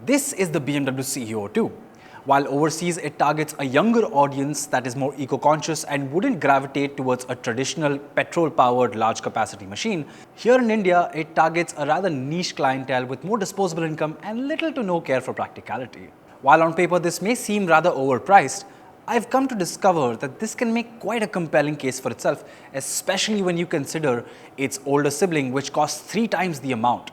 This is the BMW CE 2. While overseas it targets a younger audience that is more eco-conscious and wouldn't gravitate towards a traditional petrol-powered large-capacity machine, here in India it targets a rather niche clientele with more disposable income and little to no care for practicality. While on paper this may seem rather overpriced, I've come to discover that this can make quite a compelling case for itself, especially when you consider its older sibling, which costs 3 times the amount.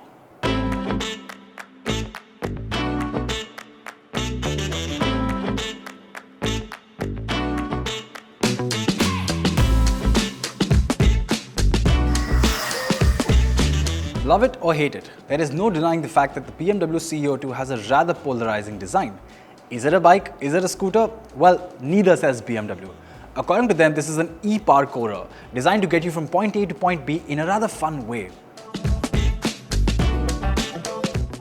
Love it or hate it, there is no denying the fact that the BMW CE 2 has a rather polarizing design. Is it a bike? Is it a scooter? Well, neither says BMW. According to them, this is an e-parkourer designed to get you from point A to point B in a rather fun way.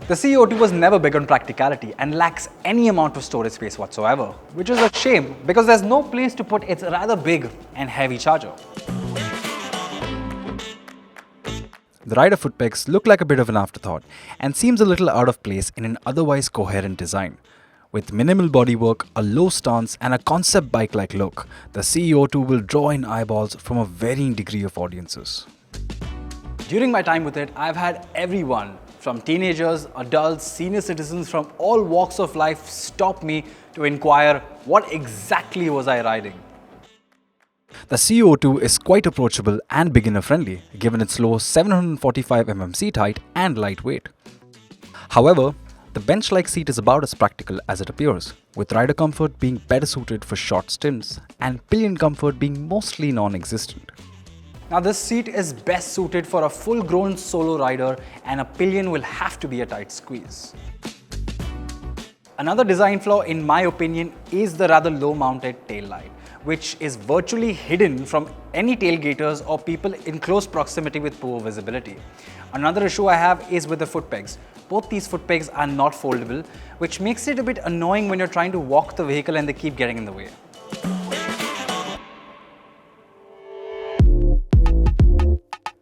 The CE 2 was never big on practicality and lacks any amount of storage space whatsoever, which is a shame because there's no place to put its rather big and heavy charger. The rider foot pegs look like a bit of an afterthought and seems a little out of place in an otherwise coherent design. With minimal bodywork, a low stance and a concept bike-like look, the CE 2 will draw in eyeballs from a varying degree of audiences. During my time with it, I've had everyone from teenagers, adults, senior citizens from all walks of life stop me to inquire what exactly was I riding. The CE 2 is quite approachable and beginner-friendly, given its low 745mm seat height and lightweight. However, the bench-like seat is about as practical as it appears, with rider comfort being better suited for short stints and pillion comfort being mostly non-existent. Now this seat is best suited for a full-grown solo rider and a pillion will have to be a tight squeeze. Another design flaw in my opinion is the rather low-mounted tail light, which is virtually hidden from any tailgaters or people in close proximity with poor visibility. Another issue I have is with the foot pegs. Both these foot pegs are not foldable, which makes it a bit annoying when you're trying to walk the vehicle and they keep getting in the way.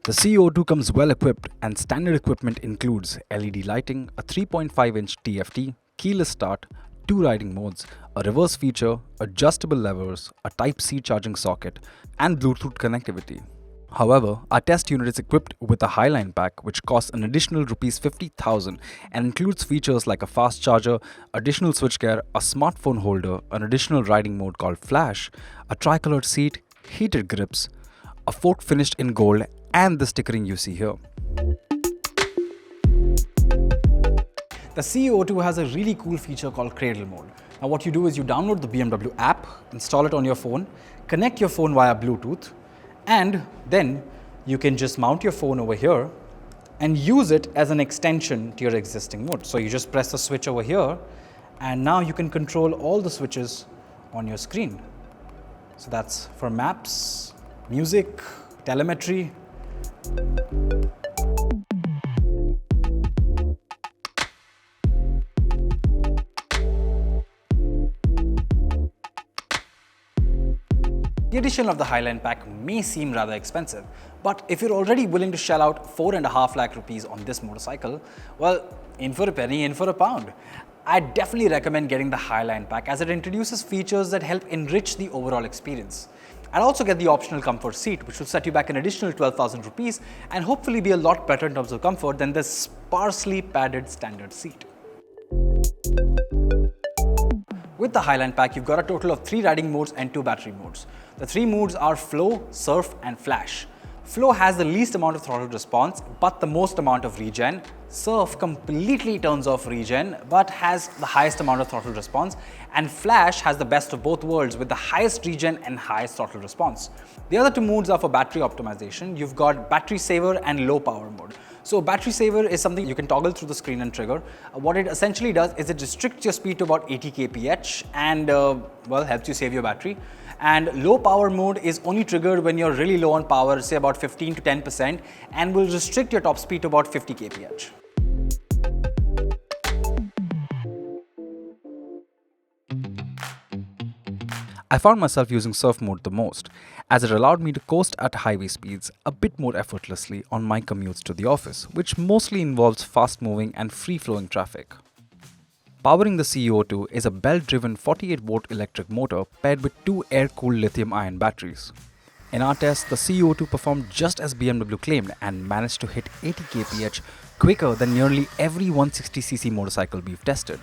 The CE 2 comes well equipped and standard equipment includes LED lighting, a 3.5-inch TFT, keyless start, 2 riding modes, a reverse feature, adjustable levers, a Type-C charging socket, and Bluetooth connectivity. However, our test unit is equipped with a Highline pack which costs an additional Rs 50,000 and includes features like a fast charger, additional switchgear, a smartphone holder, an additional riding mode called Flash, a tricolored seat, heated grips, a fork finished in gold, and the stickering you see here. The CE 2 has a really cool feature called Cradle Mode. Now what you do is you download the BMW app, install it on your phone, connect your phone via Bluetooth, and then you can just mount your phone over here and use it as an extension to your existing mode. So you just press the switch over here and now you can control all the switches on your screen. So that's for maps, music, telemetry. The addition of the Highline pack may seem rather expensive, but if you're already willing to shell out 4.5 lakh rupees on this motorcycle, well, in for a penny, in for a pound. I definitely recommend getting the Highline pack as it introduces features that help enrich the overall experience. I'll also get the optional comfort seat, which will set you back an additional 12,000 rupees and hopefully be a lot better in terms of comfort than this sparsely padded standard seat. With the Highline pack, you've got a total of 3 riding modes and 2 battery modes. The 3 modes are Flow, Surf and Flash. Flow has the least amount of throttle response but the most amount of regen. Surf completely turns off regen but has the highest amount of throttle response. And Flash has the best of both worlds with the highest regen and highest throttle response. The other 2 modes are for battery optimization. You've got Battery Saver and Low Power mode. So Battery Saver is something you can toggle through the screen and trigger. What it essentially does is it restricts your speed to about 80 kph and well, helps you save your battery. And Low Power mode is only triggered when you're really low on power, say about 15 to 10%, and will restrict your top speed to about 50 kph. I found myself using surf mode the most, as it allowed me to coast at highway speeds a bit more effortlessly on my commutes to the office, which mostly involves fast-moving and free-flowing traffic. Powering the CEO2 is a belt-driven 48-volt electric motor paired with two air-cooled lithium-ion batteries. In our test, the CEO2 performed just as BMW claimed and managed to hit 80 kph quicker than nearly every 160cc motorcycle we've tested.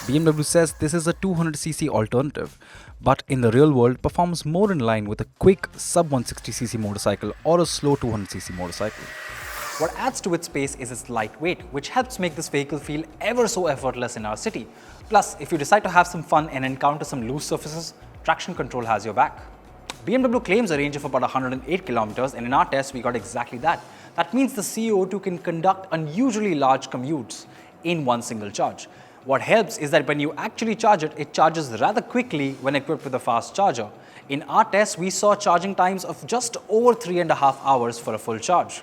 BMW says this is a 200cc alternative, but in the real world performs more in line with a quick sub 160cc motorcycle or a slow 200cc motorcycle. What adds to its pace is its lightweight, which helps make this vehicle feel ever so effortless in our city. Plus, if you decide to have some fun and encounter some loose surfaces, traction control has your back. BMW claims a range of about 108 kilometers, and in our test we got exactly that. That means the CEO2 can conduct unusually large commutes in one single charge. What helps is that when you actually charge it, it charges rather quickly when equipped with a fast charger. In our test, we saw charging times of just over 3.5 hours for a full charge.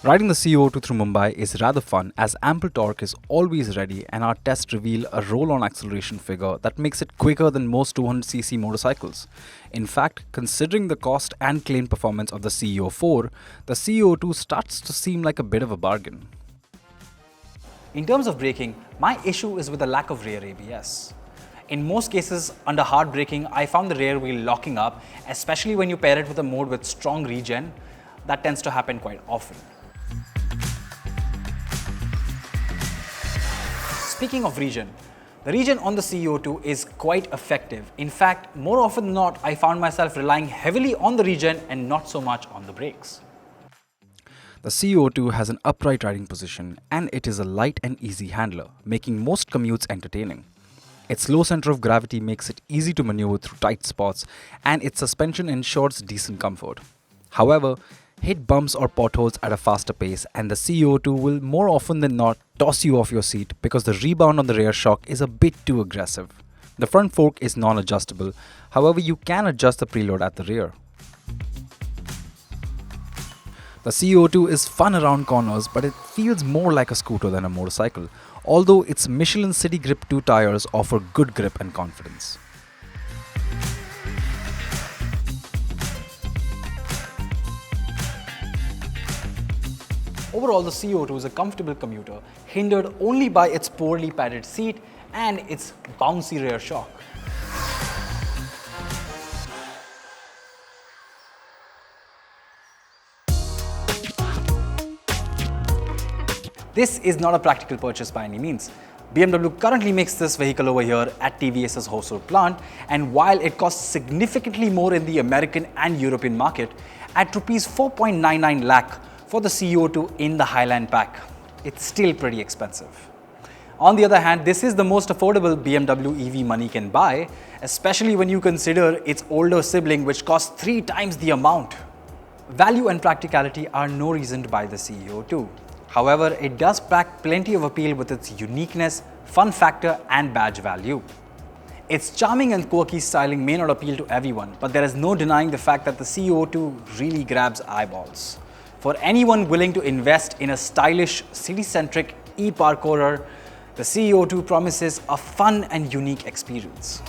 Riding the CO2 through Mumbai is rather fun as ample torque is always ready, and our tests reveal a roll-on acceleration figure that makes it quicker than most 200cc motorcycles. In fact, considering the cost and claimed performance of the CEO4, the CO2 starts to seem like a bit of a bargain. In terms of braking, my issue is with the lack of rear ABS. In most cases, under hard braking, I found the rear wheel locking up, especially when you pair it with a mode with strong regen. That tends to happen quite often. Speaking of regen, the regen on the CEO2 is quite effective. In fact, more often than not, I found myself relying heavily on the regen and not so much on the brakes. The CO2 has an upright riding position, and it is a light and easy handler, making most commutes entertaining. Its low center of gravity makes it easy to maneuver through tight spots, and its suspension ensures decent comfort. However, hit bumps or potholes at a faster pace, and the CO2 will more often than not toss you off your seat because the rebound on the rear shock is a bit too aggressive. The front fork is non-adjustable, however you can adjust the preload at the rear. The CO2 is fun around corners, but it feels more like a scooter than a motorcycle, although its Michelin City Grip 2 tires offer good grip and confidence. Overall, the CO2 is a comfortable commuter, hindered only by its poorly padded seat and its bouncy rear shock. This is not a practical purchase by any means. BMW currently makes this vehicle over here at TVS's Hosur plant, and while it costs significantly more in the American and European market, at Rs 4.99 lakh for the CO2 in the Highline pack, it's still pretty expensive. On the other hand, this is the most affordable BMW EV money can buy, especially when you consider its older sibling which costs 3 times the amount. Value and practicality are no reason to buy the CEO2. However, it does pack plenty of appeal with its uniqueness, fun factor and badge value. Its charming and quirky styling may not appeal to everyone, but there is no denying the fact that the CO2 really grabs eyeballs. For anyone willing to invest in a stylish, city-centric e-parkourer, the CO2 promises a fun and unique experience.